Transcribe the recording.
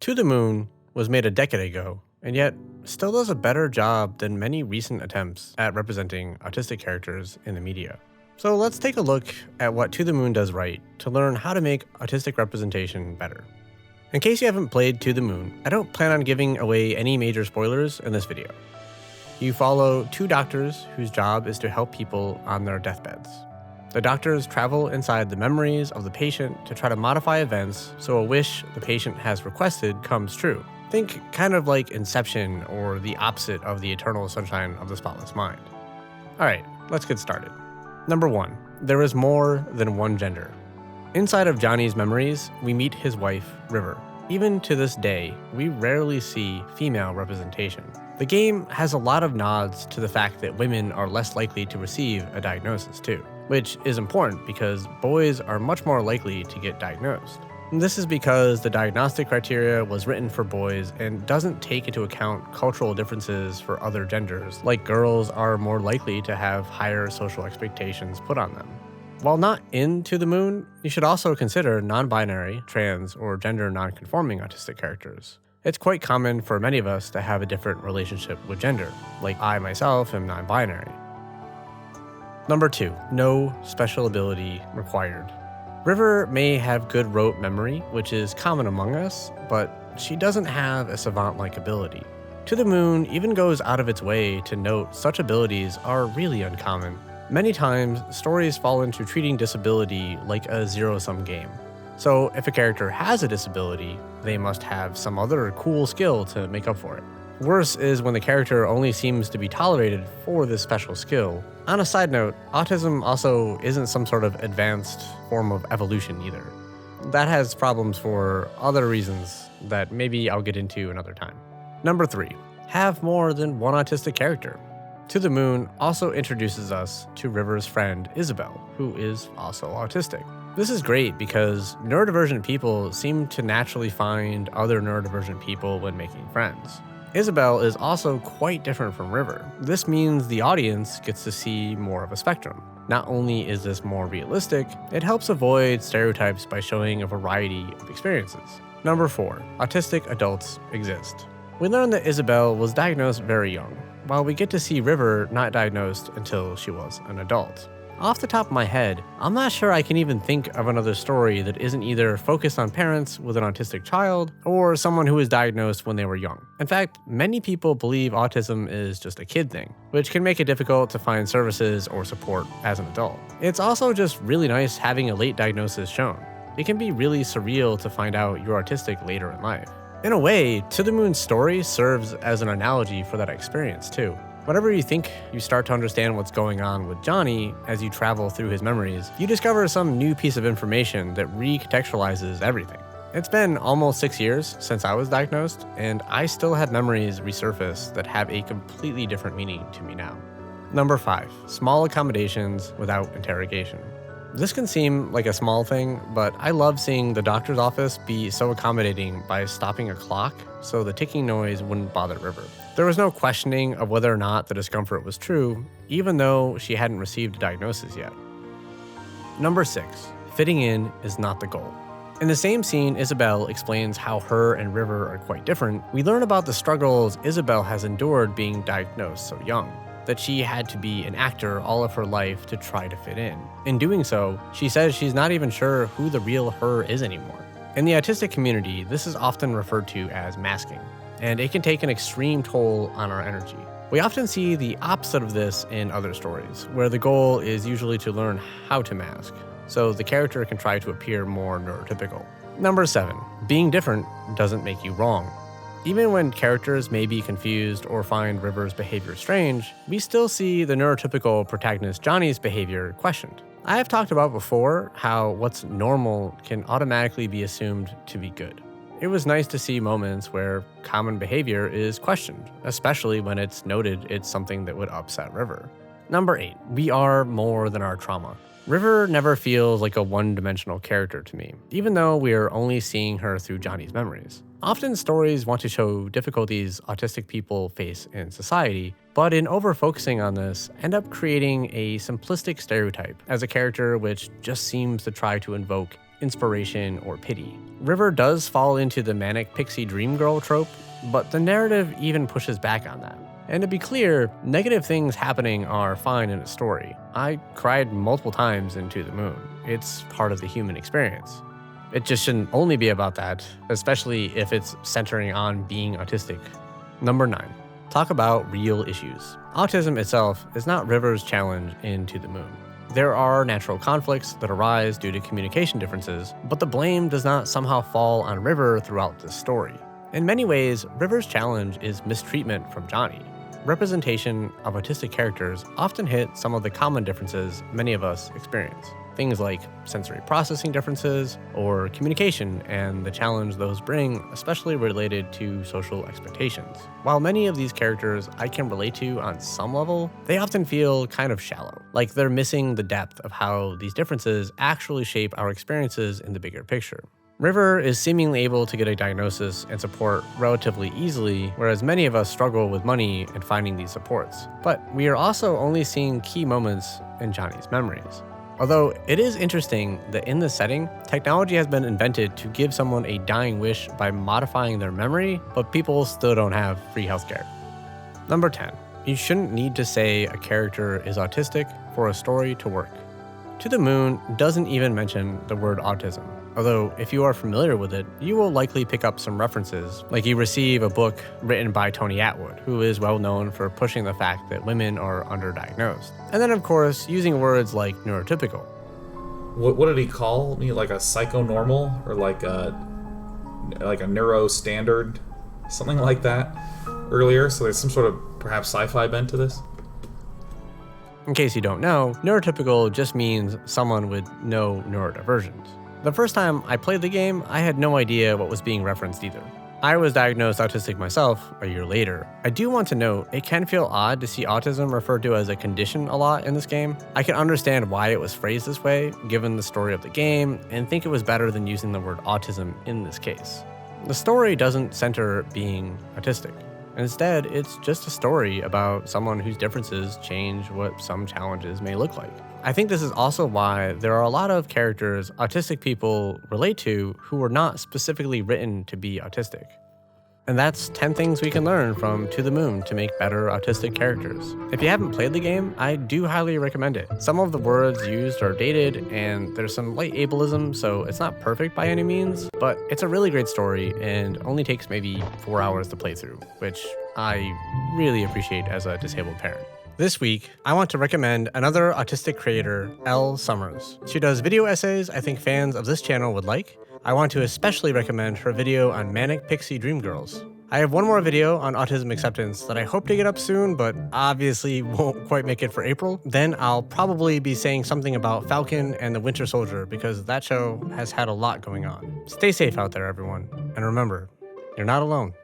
To the Moon was made a decade ago, and yet still does a better job than many recent attempts at representing autistic characters in the media. So let's take a look at what To the Moon does right to learn how to make autistic representation better. In case you haven't played To the Moon, I don't plan on giving away any major spoilers in this video. You follow two doctors whose job is to help people on their deathbeds. The doctors travel inside the memories of the patient to try to modify events so a wish the patient has requested comes true. Think kind of like Inception or the opposite of the Eternal Sunshine of the Spotless Mind. Alright, let's get started. Number 1. There is more than one gender. Inside of Johnny's memories, we meet his wife, River. Even to this day, we rarely see female representation. The game has a lot of nods to the fact that women are less likely to receive a diagnosis too, which is important because boys are much more likely to get diagnosed. And this is because the diagnostic criteria was written for boys and doesn't take into account cultural differences for other genders, like girls are more likely to have higher social expectations put on them. While not in To the Moon, you should also consider non-binary, trans, or gender non-conforming autistic characters. It's quite common for many of us to have a different relationship with gender, like I myself am non-binary. Number 2. No special ability required. River may have good rote memory, which is common among us, but she doesn't have a savant-like ability. To the Moon even goes out of its way to note such abilities are really uncommon. Many times, stories fall into treating disability like a zero-sum game. So if a character has a disability, they must have some other cool skill to make up for it. Worse is when the character only seems to be tolerated for this special skill. On a side note, autism also isn't some sort of advanced form of evolution either. That has problems for other reasons that maybe I'll get into another time. Number 3. Have more than one autistic character. To the Moon also introduces us to River's friend Isabel, who is also autistic. This is great because neurodivergent people seem to naturally find other neurodivergent people when making friends. Isabel is also quite different from River. This means the audience gets to see more of a spectrum. Not only is this more realistic, it helps avoid stereotypes by showing a variety of experiences. Number 4. Autistic adults exist. We learn that Isabel was diagnosed very young, while we get to see River not diagnosed until she was an adult. Off the top of my head, I'm not sure I can even think of another story that isn't either focused on parents with an autistic child or someone who was diagnosed when they were young. In fact, many people believe autism is just a kid thing, which can make it difficult to find services or support as an adult. It's also just really nice having a late diagnosis shown. It can be really surreal to find out you're autistic later in life. In a way, To the Moon's story serves as an analogy for that experience too. Whenever you think you start to understand what's going on with Johnny as you travel through his memories, you discover some new piece of information that recontextualizes everything. It's been almost 6 years since I was diagnosed, and I still have memories resurface that have a completely different meaning to me now. Number 5. Small accommodations without interrogation. This can seem like a small thing, but I love seeing the doctor's office be so accommodating by stopping a clock so the ticking noise wouldn't bother River. There was no questioning of whether or not the discomfort was true, even though she hadn't received a diagnosis yet. Number 6. Fitting in is not the goal. In the same scene, Isabel explains how her and River are quite different. We learn about the struggles Isabel has endured being diagnosed so young, that she had to be an actor all of her life to try to fit in. In doing so, she says she's not even sure who the real her is anymore. In the autistic community, this is often referred to as masking, and it can take an extreme toll on our energy. We often see the opposite of this in other stories, where the goal is usually to learn how to mask, so the character can try to appear more neurotypical. Number 7. Being different doesn't make you wrong. Even when characters may be confused or find River's behavior strange, we still see the neurotypical protagonist Johnny's behavior questioned. I have talked about before how what's normal can automatically be assumed to be good. It was nice to see moments where common behavior is questioned, especially when it's noted it's something that would upset River. Number 8. We are more than our trauma. River never feels like a one-dimensional character to me, even though we are only seeing her through Johnny's memories. Often stories want to show difficulties autistic people face in society, but in over-focusing on this, end up creating a simplistic stereotype as a character which just seems to try to invoke inspiration or pity. River does fall into the manic pixie dream girl trope, but the narrative even pushes back on that. And to be clear, negative things happening are fine in a story. I cried multiple times in To the Moon. It's part of the human experience. It just shouldn't only be about that, especially if it's centering on being autistic. Number 9. Talk about real issues. Autism itself is not River's challenge in To the Moon. There are natural conflicts that arise due to communication differences, but the blame does not somehow fall on River throughout the story. In many ways, River's challenge is mistreatment from Johnny. Representation of autistic characters often hit some of the common differences many of us experience. Things like sensory processing differences or communication and the challenge those bring, especially related to social expectations. While many of these characters I can relate to on some level, they often feel kind of shallow, like they're missing the depth of how these differences actually shape our experiences in the bigger picture. River is seemingly able to get a diagnosis and support relatively easily, whereas many of us struggle with money and finding these supports. But we are also only seeing key moments in Johnny's memories. Although it is interesting that in this setting, technology has been invented to give someone a dying wish by modifying their memory, but people still don't have free healthcare. Number 10. You shouldn't need to say a character is autistic for a story to work. To the Moon doesn't even mention the word autism, although if you are familiar with it, you will likely pick up some references, like you receive a book written by Tony Attwood, who is well known for pushing the fact that women are underdiagnosed. And then of course, using words like neurotypical. What did he call me? Like a psychonormal or like a neuro standard, something like that earlier. So there's some sort of perhaps sci-fi bent to this. In case you don't know, neurotypical just means someone with no neurodivergence. The first time I played the game, I had no idea what was being referenced either. I was diagnosed autistic myself a year later. I do want to note, it can feel odd to see autism referred to as a condition a lot in this game. I can understand why it was phrased this way, given the story of the game, and think it was better than using the word autism in this case. The story doesn't center being autistic. Instead, it's just a story about someone whose differences change what some challenges may look like. I think this is also why there are a lot of characters autistic people relate to who were not specifically written to be autistic. And that's 10 things we can learn from To the Moon to make better autistic characters. If you haven't played the game, I do highly recommend it. Some of the words used are dated and there's some light ableism, so it's not perfect by any means, but it's a really great story and only takes maybe 4 hours to play through, which I really appreciate as a disabled parent. This week, I want to recommend another autistic creator, Elle Summers. She does video essays I think fans of this channel would like. I want to especially recommend her video on Manic Pixie Dream Girls. I have one more video on autism acceptance that I hope to get up soon, but obviously won't quite make it for April. Then I'll probably be saying something about Falcon and the Winter Soldier because that show has had a lot going on. Stay safe out there, everyone. And remember, you're not alone.